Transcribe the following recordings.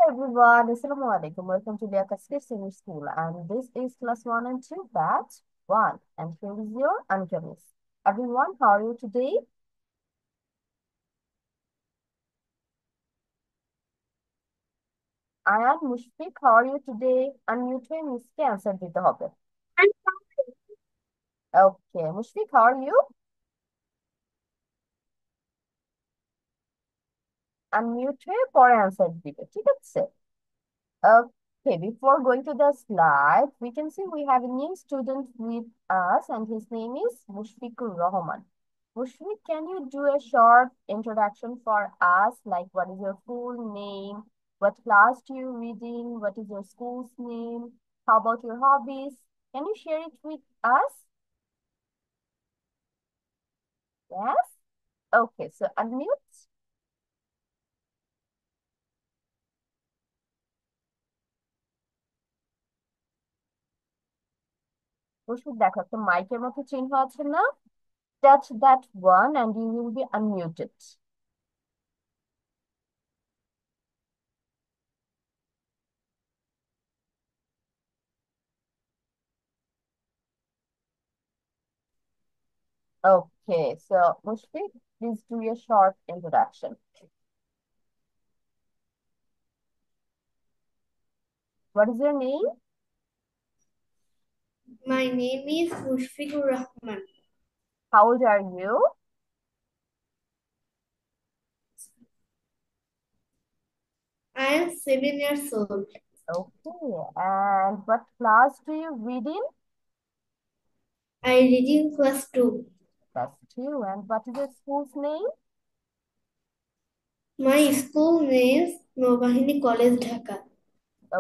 Everyone, Assalamu alaikum. Welcome to Leah Kasir Senior School, and this is class 1 and 2, batch 1. And here is your Ankamis. Everyone, how are you today? I am Mushfiq. How are you today? Unmute হয়ে মিসকে answer দিতে হবে. Okay, Mushfiq, how are you? Unmute হয়ে পরে answer দিবে. ঠিক আছে? Okay, before going to the slide, we can see we have a new student with us, and his name is Mushfiqur Rahman. Mushfiq, can you do a short introduction for us? Like, what is your full name? What class do you read in? What is your school's name? How about your hobbies? Can you share it with us? Yes? Okay, so unmute. Mushfiq, দেখো একটা মাইকের মতো চিহ্ন আছে না? Touch that one and you will be unmuted. Okay, so Mushfiq, please do your short introduction. What is your name? My name is Mushfiqur Rahman. How old are you? I am 7 years old. Okay, and what class do you read in? I read in class 2. Class 2. And what is your school's name? My school name is Nobahini College, Dhaka.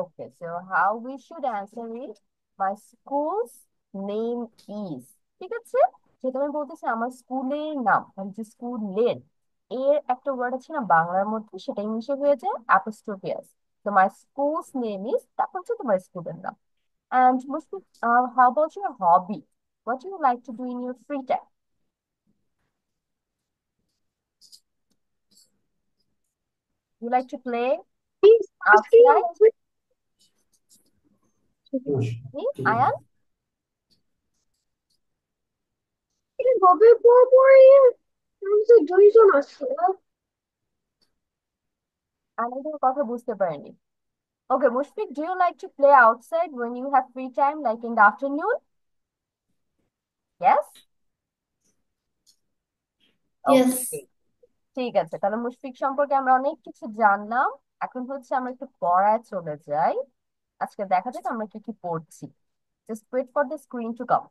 Okay, so how we should answer it? My school's name is. ঠিক আছে? যেটা আমি বলতেছি আমার স্কুলের নাম, মানে যে স্কুলের এর একটা ওয়ার্ড আছে না বাংলার মধ্যে, সেটা ইংলিশে হয়ে যায় অ্যাপোস্ট্রোফিয়াস। তো মাই স্কুলস নেম ইজ, তারপর হচ্ছে তোমার স্কুলের নাম। And Mushfiq, how about your hobby? What do you like to do in your free time? You like to play outside? Me, Ayan? হবে পরে আমি তো 2 জন আছে আমি তোমার কথা বুঝতে পারিনি। Okay, Mushfiq, do you like to play outside when you have free time, like in the afternoon? Yes? Yes. Okay, ঠিক আছে। তাহলে মুশফিক সম্পর্কে আমরা অনেক কিছু জানলাম। এখন হচ্ছে আমরা একটু পড়ায় চলে যাই। আজকে দেখা যাক আমরা কি কি পড়ছি। Just wait for the screen to come.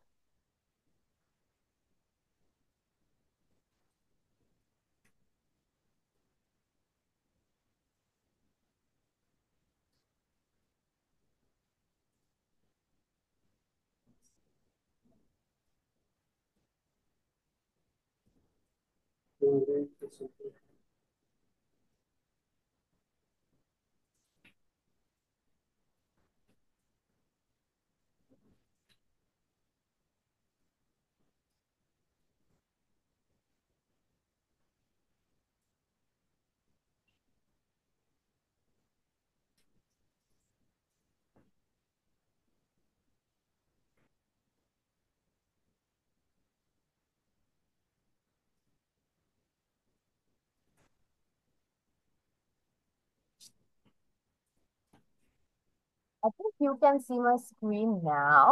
I think you can see my screen now.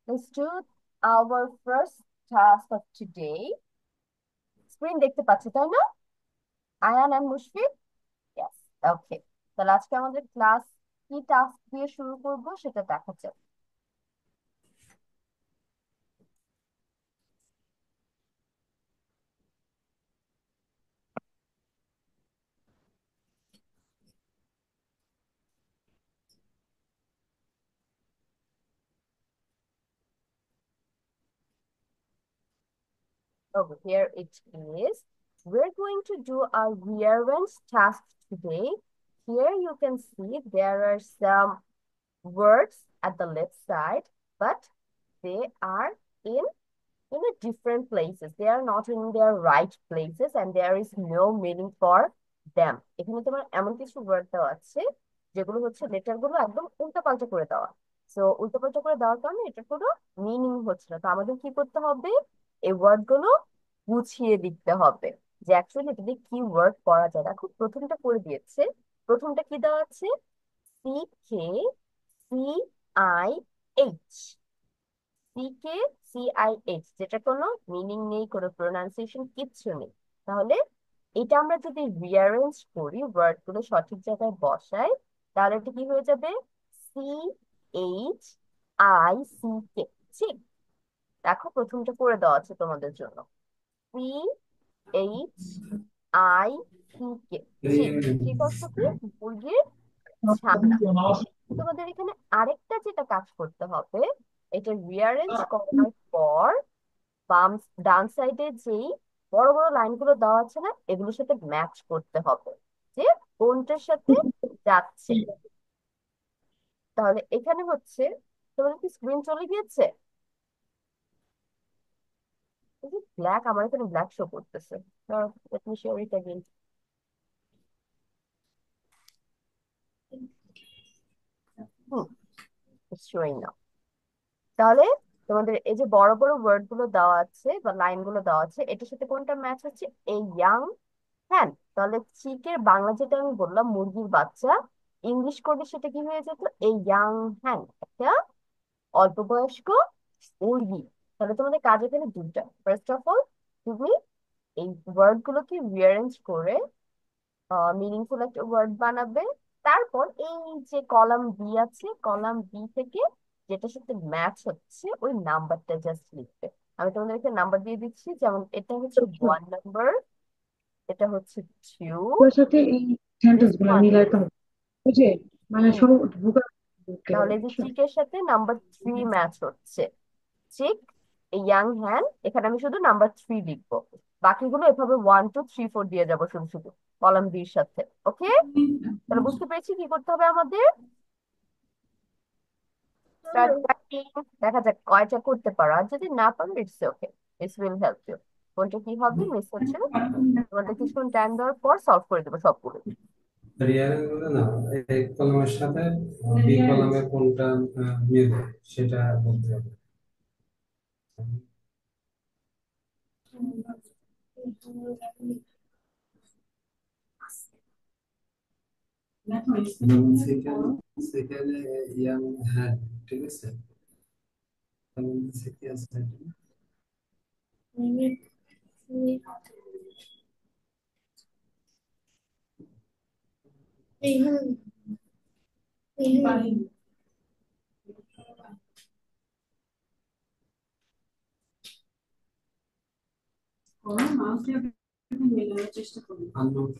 Let's do our first task of today. Screen দেখতে পাচ্ছ তাই না? Ayaan and Mushfiq? Yes. Okay. তাহলে আজকে আমাদের ক্লাস কি টাস্ক দিয়ে শুরু করব সেটা দেখা যাক। Over here it is. We're going to do a rearrange task today. Here you can see there are some words at the left side, but they are in a different places. They are not in their right places and there is no meaning for them. এখানে তোমার এমন কিছু word দেওয়া আছে যেগুলো হচ্ছে letter গুলো একদম উল্টাপাল্টা করে দেওয়া। তো উল্টাপাল্টা করে দেওয়ার কারণে এটার কোনো মিনিং হচ্ছে না। তো আমাদের কি করতে হবে, এই ওয়ার্ড গুলো গুছিয়ে লিখতে হবে যে অ্যাকচুয়ালি এটা দিয়ে কি ওয়ার্ড করা যায়। দেখো প্রথমটা করে দিয়েছে। প্রথমটা কি দেওয়া আছে, C K C I H. C K C I H, যেটা কোনো মিনিং নেই, কোনো প্রোনাউন্সিয়েশন কিচ্ছু নেই। তাহলে এটা আমরা যদি রিঅ্যারেঞ্জ করি, ওয়ার্ড গুলো সঠিক জায়গায় বসাই, তাহলে এটা কি হয়ে যাবে, C H I C K. ঠিক, দেখো প্রথমটা করে দেওয়া আছে তোমাদের জন্য, C H I C K. ঠিক, ঠিক অর্থ কি, মুরগির ছানা। তোমাদের এখানে আরেকটা যেটা কাজ করতে হবে, এটা রিঅ্যারেঞ্জ করার পর বাম ডান সাইডে যেই বড় বড় লাইনগুলো দেওয়া আছে না, এগুলোর সাথে ম্যাচ করতে হবে যে কোনটার সাথে যাচ্ছে। তাহলে এখানে হচ্ছে, তোমাদের কি স্ক্রিন চলে গিয়েছে? ব্ল্যাক, আমার এখানে ব্ল্যাক শো করতেছে। Let me show it again. Hmm, showing now. তাহলে তোমাদের এই যে বড় বড় ওয়ার্ড গুলো দেওয়া আছে বা লাইন গুলো দেওয়া আছে, এটার সাথে কোনটা ম্যাচ হচ্ছে, এই ইয়াং হ্যান। তাহলে চিকের বাংলা যেটা আমি বললাম মুরগির বাচ্চা, ইংলিশ করলে সেটা কি হয়ে যেত, এই ইয়াং হ্যান, একটা অল্প বয়স্ক মুরগি। তাহলে তোমাদের কাজ এখানে দুটা। ফার্স্ট অফ অল, তুমি এই ওয়ার্ড গুলোকে রিঅ্যারেঞ্জ করে মিনিংফুল একটা ওয়ার্ড বানাবে। তারপর এই যে কলাম বি আছে, কলাম বি থেকে যেটার সাথে ম্যাচ হচ্ছে ওই নাম্বারটা জাস্ট লিখবে। আমি তোমাদেরকে নাম্বার দিয়ে দিচ্ছি, যেমন এটা হচ্ছে শোনো, 1 নাম্বার, এটা হচ্ছে 2, ওর সাথে এই দিস সেন্টেন্স গুলা ওয়ান মিলাইতে ইজ হবে, বুঝে? মানে 3। সব ভুগা ঢুকে তাহলে যাবে, এই যে বুঝছো? চিকের সাথে নাম্বার 3 ম্যাচ হচ্ছে। চিক, ইয়াং হ্যান, এখানে আমি শুধু নাম্বার 3 লিখবো। বাকিগুলো এভাবে 1 2 3 4 দিয়ে যাবো শুধু শুধু কলাম বির সাথে। ওকে, তাহলে বুঝতে পেরেছি কি করতে হবে আমাদের। Start writing. দেখা যাক কয়টা করতে পারো, আর যদি না পারো it's okay, it's will help you. কোনটা কি হবে মিস হচ্ছে, তোমাদের কিছুক্ষণ টাইম দেওয়ার পর সলভ করে দেবো সবগুলো। রিয়ারের মধ্যে না, এ কলমের সাথে বি কলমে কোনটা মিলে সেটা বলতে হবে। যেমন সেখানে সেখানে ইয়াং হ্যাড, ঠিক আছে, তাহলে সেটি আছে। রেহান রেহান আননোন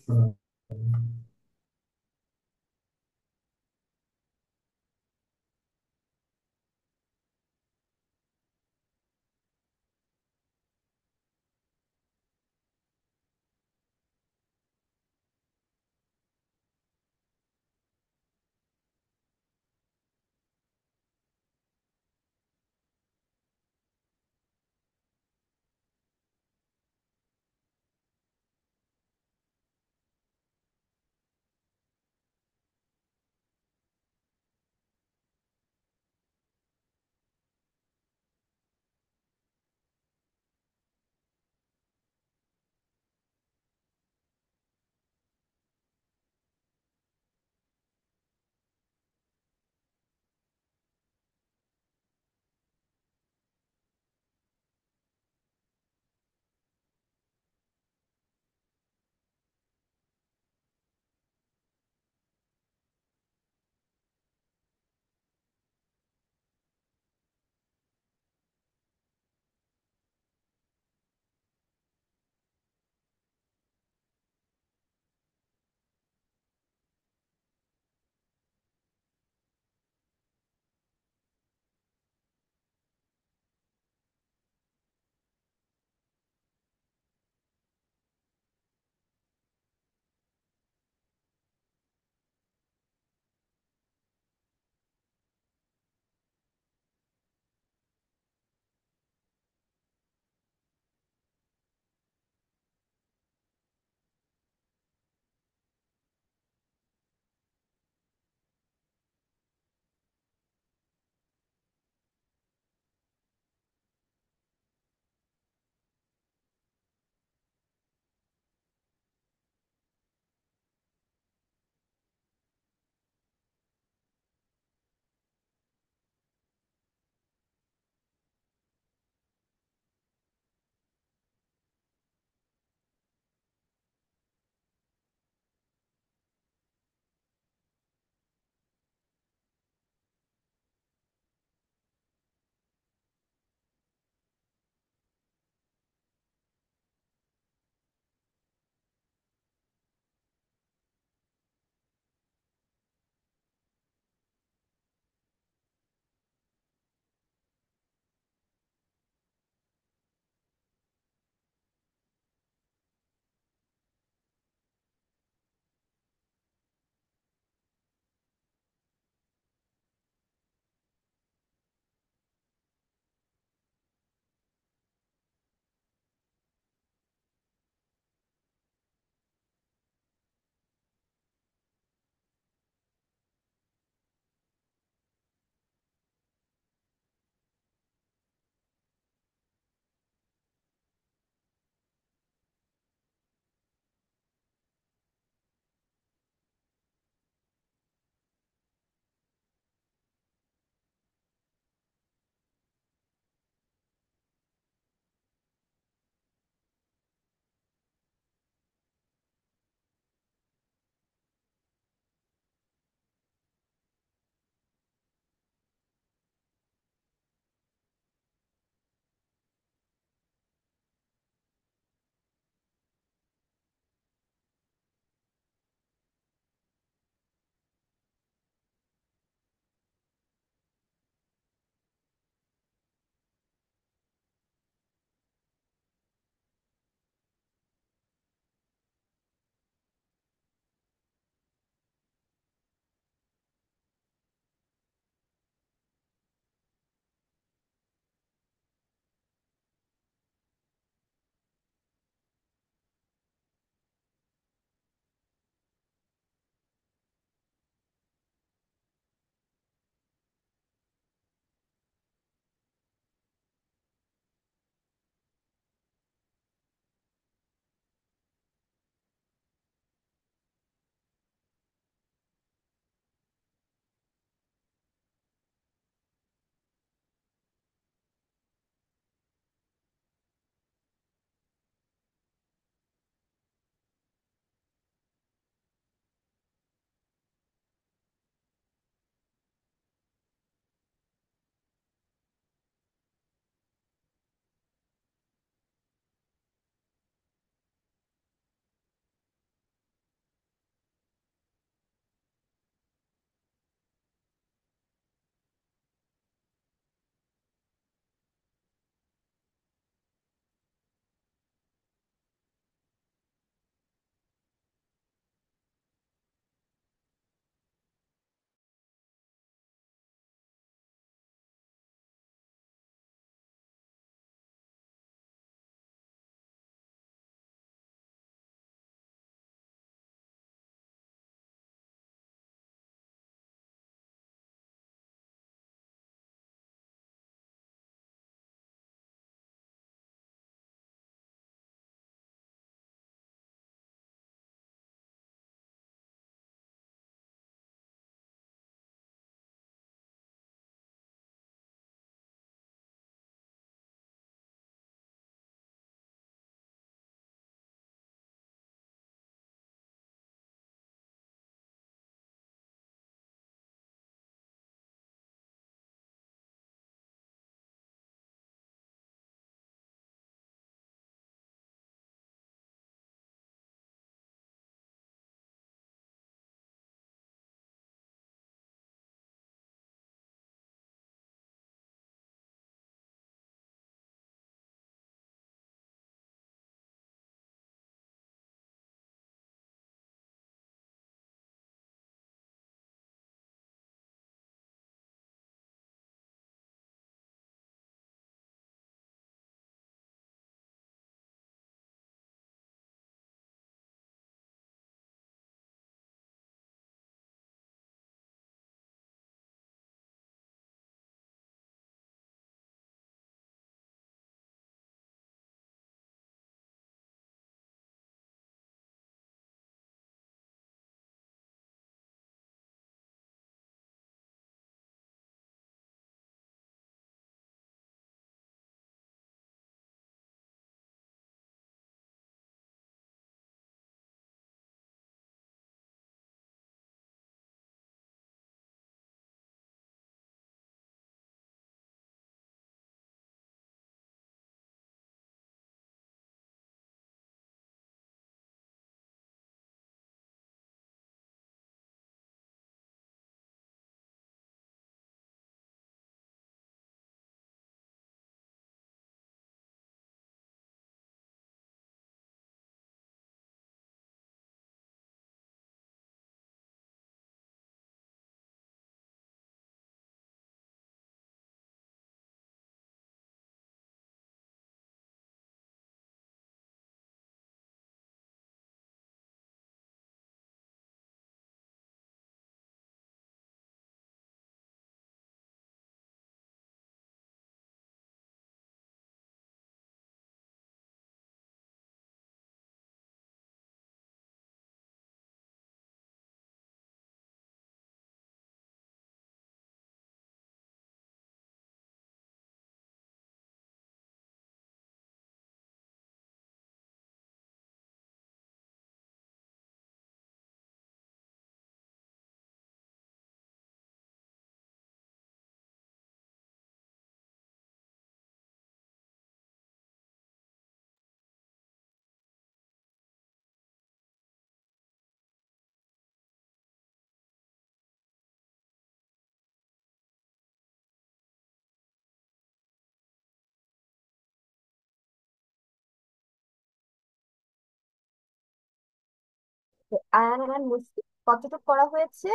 আয়ান and মুশফিক কতটুকু করা হয়েছে?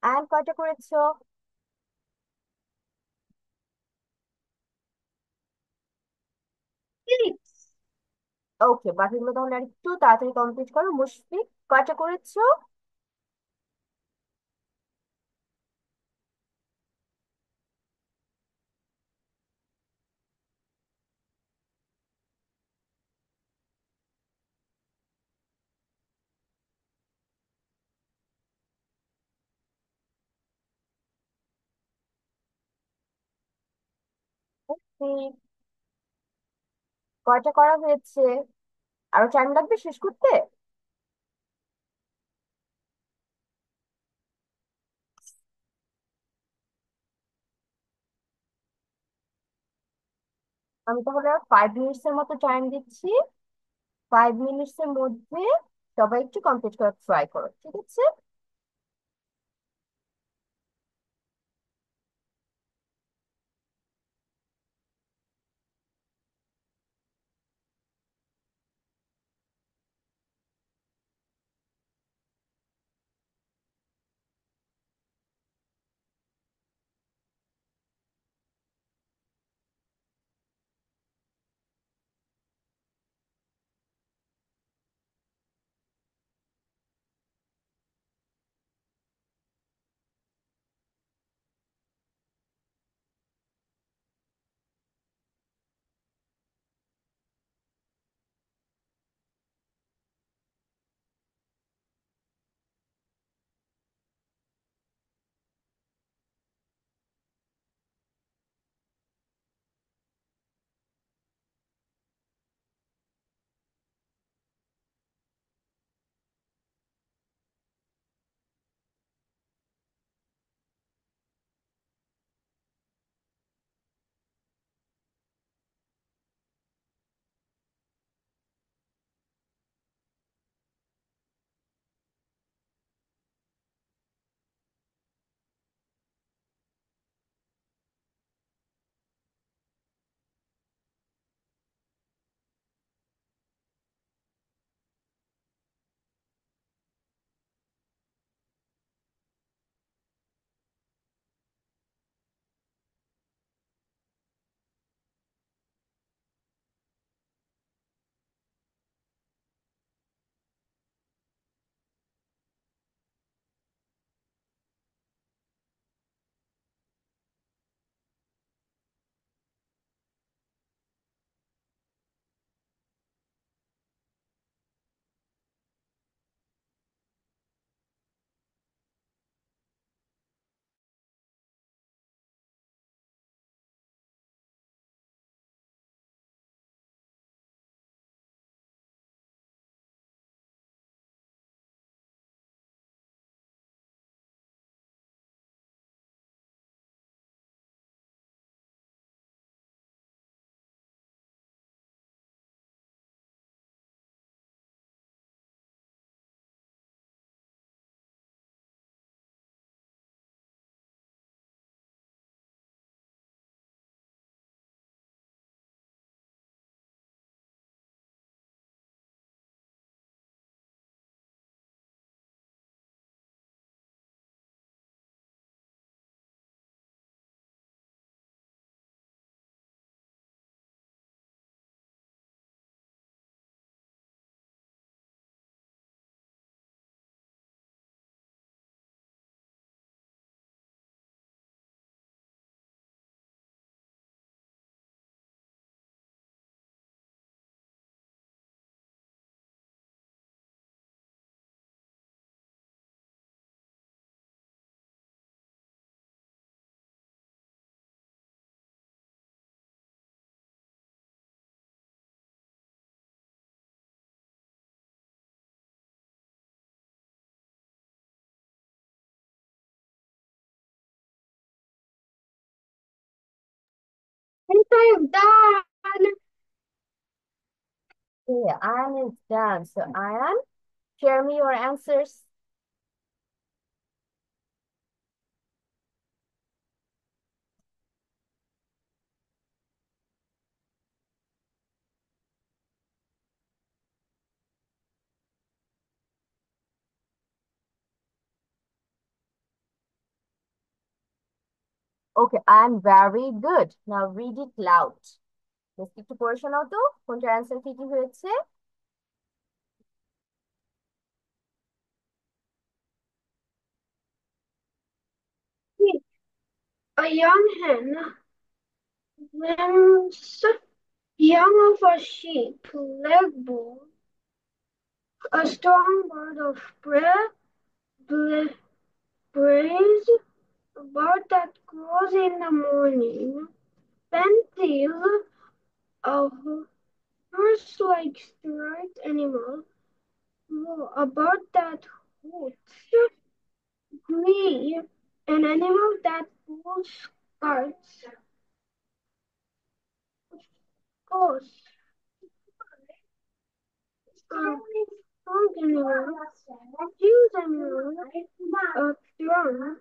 আয়ান কয়টা করেছো? 6. ওকে, বাকিগুলো তাহলে আর একটু তাড়াতাড়ি কমপ্লিট করো। মুশফিক কয়টা করেছো? মুশফিক, কয়টা করা হয়েছে? আরো টাইম লাগবে শেষ করতে? আমি তাহলে 5 মিনিটস এর মতো টাইম দিচ্ছি। 5 মিনিটস এর মধ্যে সবাই একটু কমপ্লিট করার ট্রাই করো, ঠিক আছে? And I am done. Okay, Ayan is done. So Ayan, share me your answers. Okay, I'm very good. Now read it loud. একটু পড়ে শোনাও তো কোনটার অ্যান্সার কি কি হয়েছে? A young hen lambs young of a sheep, leg bull, a strong bird of prey, brays, a bird that crows in the morning, fantail, a horse-like striped animal, a bird that hoots, glee, an animal that pulls carts, goes, strong animal, huge animal, a trunk,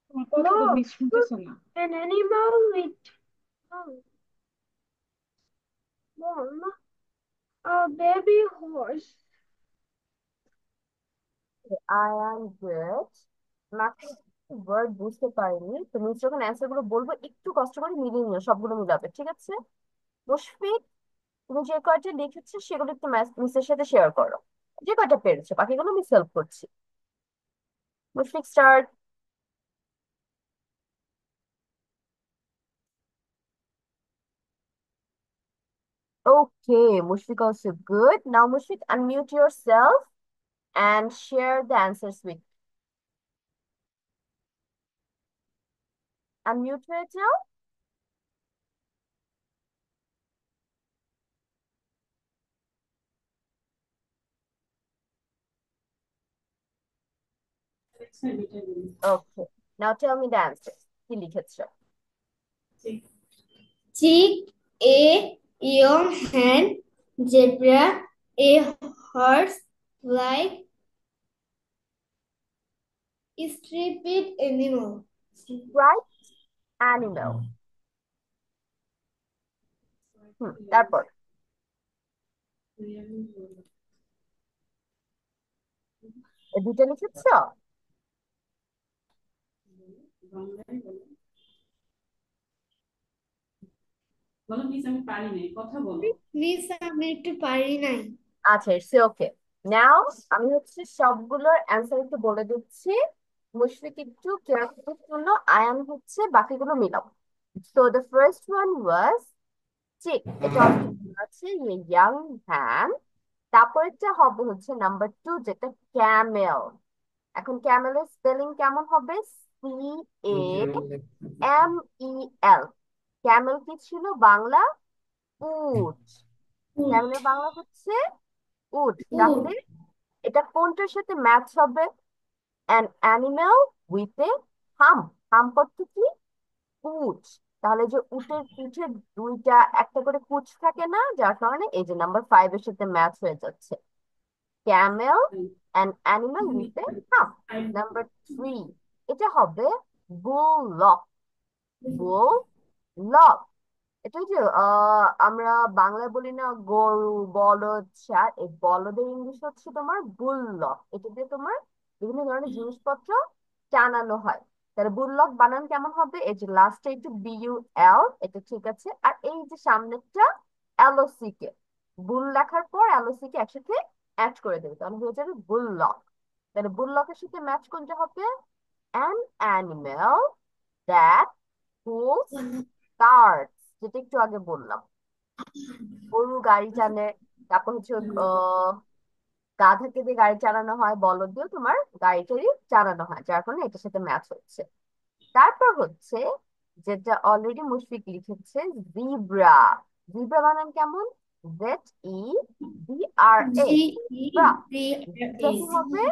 তোমার কথাটা loaf, miss শুনতেছে না। an animal with tongue, worm, a baby horse. I am good. মাত্র word বুঝতে পারিনি, তুমি যখন answer গুলো বলবো একটু কষ্ট করে মিলিয়ে নিও, সবগুলো মিলাবে, ঠিক আছে? মুশফিক, তুমি যে কয়টা লিখেছো সেগুলো একটু মিসের সাথে শেয়ার করো, যে কয়টা পেরেছো, বাকিগুলো মিস হেল্প করছি। Mushfiq start. Okay, Mushfiq also good. Now, Mushfiq, unmute yourself and share the answers with. Unmute হয়ে যাও। Okay. Now tell me the answers. কি লিখেছো? Chick, a young hen, zebra, a horse, like striped animal. Right animal. তারপর এই দুটো লিখেছো? Miss, আমি একটু পারি নাই। আচ্ছা, ইটস ওকে। নাও আমি হচ্ছে সবগুলোর অ্যান্সার একটু বলে দিচ্ছি, মুশফিক একটু কেয়ারফুল শুনো, আয়ান হচ্ছে বাকিগুলো মিলাও। So the first one was chick, এটা অলরেডি আছে, ইয়াং হ্যান। তারপরেরটা হবে হচ্ছে নাম্বার 2, যেটা ক্যামেল। এখন ক্যামেলের স্পেলিং কেমন হবে? CAMEL। ক্যামেল কি ছিল বাংলা? উট। উট, ক্যামেলের বাংলা হচ্ছে উট। উট, তাহলে এটা কোনটার সাথে ম্যাচ হবে? An animal with A hump. Hump অর্থ কি? পুঁচ। তাহলে যে উটের পিঠে দুইটা একটা করে পুঁচ থাকে না, যার কারণে এই যে নাম্বার 5 এর সাথে ম্যাচ হয়ে যাচ্ছে। Camel an animal with a hump. Number 3, এটা হবে বুললক। বুললক, এটা যে আমরা বাংলায় বলি না গরু, বলদ, ষাঁড়, এই বলদের ইংলিশ হচ্ছে তোমার বুললক। এটা দিয়ে তোমার বিভিন্ন ধরনের জিনিসপত্র টানানো হয়। তাহলে বুললক বানান কেমন হবে? এই যে লাস্টে একটু BUL, এটা ঠিক আছে। আর এই যে সামনেরটা LOC কে, বুল লেখার পর LOC কে একসাথে অ্যাড করে দেবে, তাহলে হয়ে যাবে বুললক। তাহলে বুললকের সাথে ম্যাচ কোনটা হবে? An animal that pulls carts, যেটা একটু আগে বললাম, গরু গাড়ি টানে। তারপর হচ্ছে গাধাকে দিয়ে গাড়ি চালানো হয়, বলদ দিয়েও তোমার গাড়ি টাড়ি চালানো হয়, যার কারণে এটার সাথে ম্যাচ হচ্ছে। তারপর হচ্ছে যেটা অলরেডি মুশফিক লিখেছে, জিব্রা। জিব্রা বানান কেমন? ZEBRA। জি, ব্রা। ই, জিব্রা এ, কি হবে?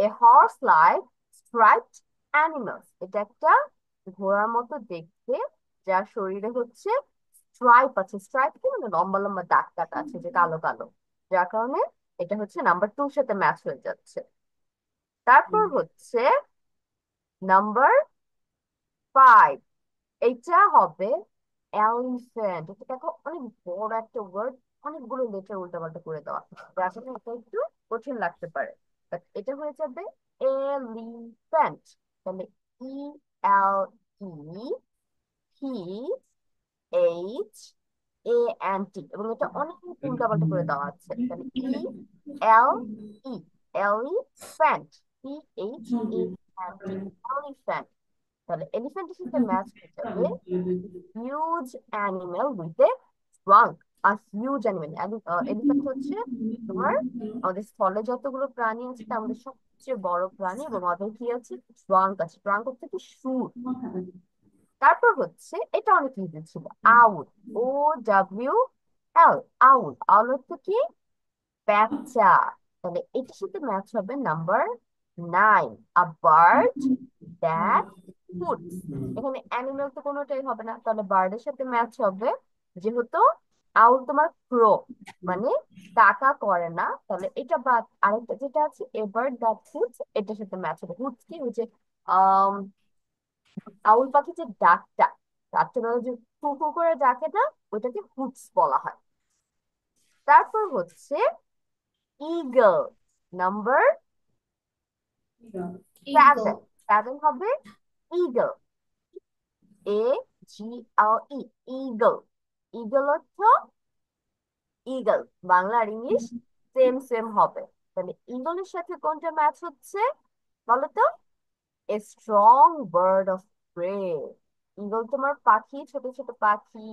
এ হর্স লাইক স্ট্রাইপড অ্যানিমালস। এটা একটা ঘোড়ার মতো দেখতে, যার শরীরে হচ্ছে স্ট্রাইপ আছে। স্ট্রাইপ কি মানে লম্বা লম্বা দাগ কাটা আছে যে কালো কালো, যার কারণে এটা হচ্ছে নাম্বার 2 সাথে ম্যাচ হয়ে যাচ্ছে। তারপর হচ্ছে নাম্বার 5, এইটা হবে এলিফ্যান্ট। এটা দেখো অনেক বড় একটা ওয়ার্ড, অনেকগুলো লেটার উল্টাপাল্টা করে দেওয়া, যার কারণে এটা একটু কঠিন লাগতে পারে। বাট এটা হয়ে যাবে এলিফ্যান্ট। তাহলে ELE PHANT, এবং এটা অনেক উল্টাপাল্টা করে দেওয়া আছে। তাহলে ELE, এলি ফ্যান্ট, PHANT, এলিফ্যান্ট। তাহলে এলিফ্যান্টের সাথে ম্যাচ হয়ে যাবে huge animal with a trunk. আর হিউজ অ্যানিমেল, এলিফ্যান্ট হচ্ছে তোমার আমাদের স্থলে যতগুলো প্রাণী আছে তার মধ্যে সবচেয়ে বড় প্রাণী, এবং ওদের কি আছে, ট্রাঙ্ক আছে। ট্রাঙ্ক হচ্ছে কি সুর। তারপর হচ্ছে এটা অনেক ইজি ছিল, আউল, OWL, আউল। আউল হচ্ছে কি, পেঁচা। তাহলে এটার সাথে ম্যাচ হবে number 9, a bird that foods. এখানে অ্যানিমেল তো কোনোটাই হবে না, তাহলে বার্ডের সাথে ম্যাচ হবে, যেহেতু আউল তোমার ক্রো, মানে কাকা করে না, তাহলে এটা বাদ। আরেকটা যেটা আছে, এ বার্ড দ্যাট ফুডস, এটার সাথে ম্যাচ হবে। হুডস কি হচ্ছে, আহ আউল পাখি যে ডাকটা, রাত্রেবেলা যে ফু ফু করে ডাকে না, ওইটাকে হুডস বলা হয়। তারপর হচ্ছে ইগল, নাম্বার Eagle. 7 হবে ইগল, AGLE, ইগল। ইগল অর্থ ইগল, বাংলা আর ইংলিশ সেম সেম হবে। তাহলে ইগলের সাথে কোনটা ম্যাচ হচ্ছে বলো তো? A strong bird of prey. Eagle তোমার পাখি, ছোট ছোট পাখি,